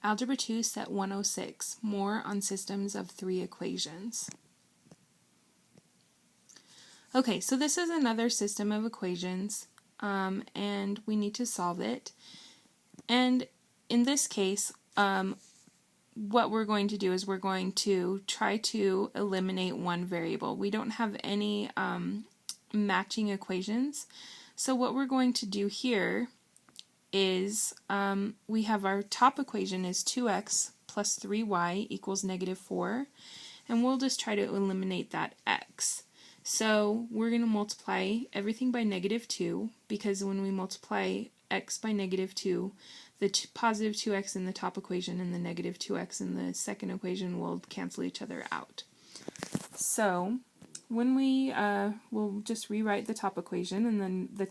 Algebra 2, Set 106, More on Systems of Three Equations. Okay, so this is another system of equations, and we need to solve it. And in this case, what we're going to do is we're going to try to eliminate one variable. We don't have any matching equations, so what we're going to do here is we have our top equation is 2x plus 3y equals negative 4, and we'll just try to eliminate that x. So we're going to multiply everything by negative 2, because when we multiply x by negative 2, the positive 2x in the top equation and the negative 2x in the second equation will cancel each other out. So when we'll just rewrite the top equation, and then the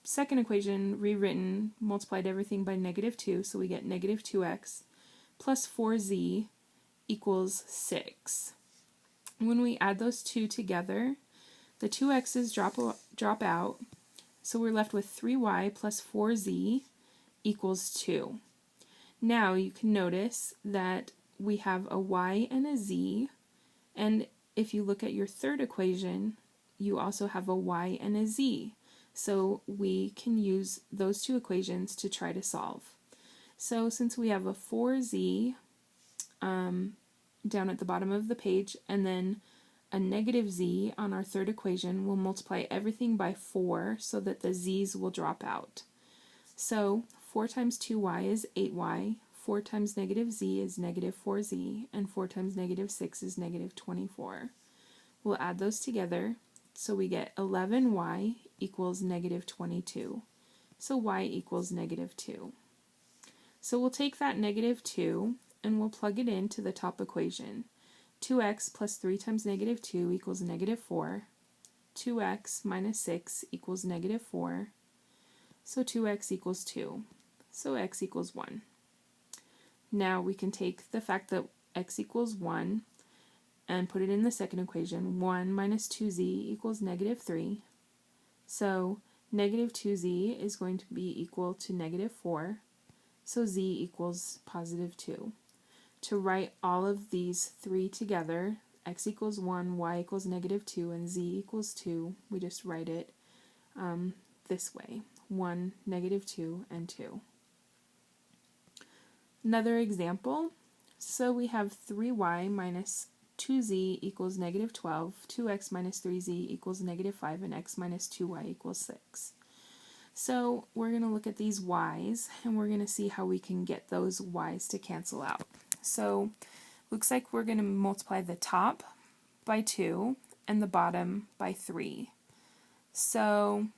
second equation rewritten multiplied everything by negative 2, so we get negative 2x plus 4z equals 6. When we add those two together, the 2x's drop out, so we're left with 3y plus 4z equals 2. Now you can notice that we have a y and a z, and if you look at your third equation, you also have a y and a z. So we can use those two equations to try to solve. So since we have a 4z down at the bottom of the page, and then a negative z on our third equation, we'll multiply everything by 4 so that the z's will drop out. So 4 times 2y is 8y, 4 times negative z is negative 4z, and 4 times negative 6 is negative 24. We'll add those together, so we get 11y equals negative 22. So y equals negative 2. So we'll take that negative 2 and we'll plug it into the top equation. 2x plus 3 times negative 2 equals negative 4. 2x minus 6 equals negative 4. So 2x equals 2. So x equals 1. Now we can take the fact that x equals 1 and put it in the second equation. 1 minus 2z equals negative 3. So negative 2z is going to be equal to negative 4. So z equals positive 2. To write all of these three together, x equals 1, y equals negative 2, and z equals 2, we just write it this way. 1, negative 2, and 2. Another example, so we have 3y minus 2z equals negative 12, 2x minus 3z equals negative 5, and x minus 2y equals 6. So we're going to look at these y's, and we're going to see how we can get those y's to cancel out. So looks like we're going to multiply the top by 2 and the bottom by 3. So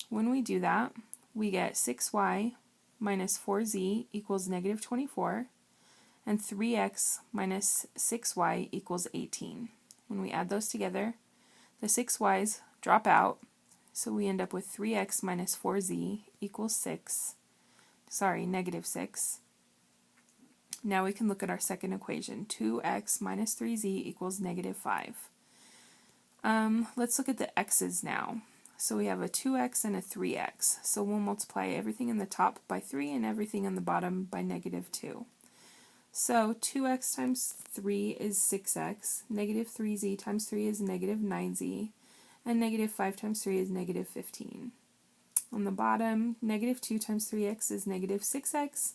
when we do that, we get 6y minus 4z equals negative 24, and 3x minus 6y equals 18. When we add those together, the 6y's drop out, so we end up with 3x minus 4z equals negative 6. Now we can look at our second equation. 2x minus 3z equals negative 5. Let's look at the x's now. So we have a 2x and a 3x. So we'll multiply everything in the top by 3 and everything on the bottom by negative 2. So 2x times 3 is 6x, negative 3z times 3 is negative 9z, and negative 5 times 3 is negative 15. On the bottom, negative 2 times 3x is negative 6x,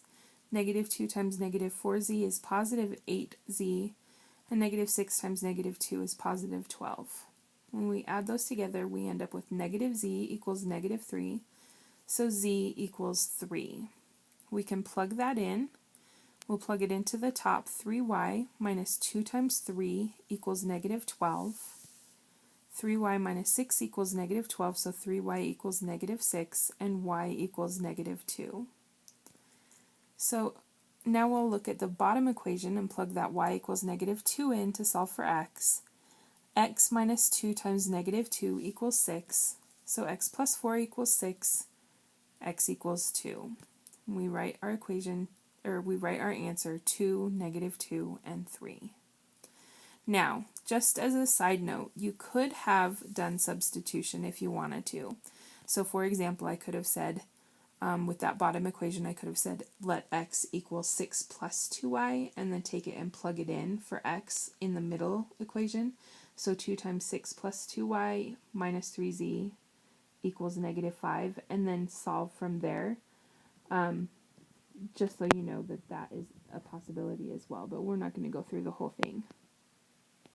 negative 2 times negative 4z is positive 8z, and negative 6 times negative 2 is positive 12. When we add those together, we end up with negative z equals negative 3, so z equals 3. We can plug that in. We'll plug it into the top. 3y minus 2 times 3 equals negative 12. 3y minus 6 equals negative 12, so 3y equals negative 6, and y equals negative 2. So now we'll look at the bottom equation and plug that y equals negative 2 in to solve for x. X minus 2 times negative 2 equals 6, so x plus 4 equals 6, x equals 2. We write our equation, or we write our answer 2, negative 2, and 3. Now, just as a side note, you could have done substitution if you wanted to. So for example, I could have said with that bottom equation, I could have said let x equal 6 plus 2y, and then take it and plug it in for x in the middle equation. So 2 times 6 plus 2y minus 3z equals negative 5, and then solve from there, just so you know that that is a possibility as well. But we're not going to go through the whole thing.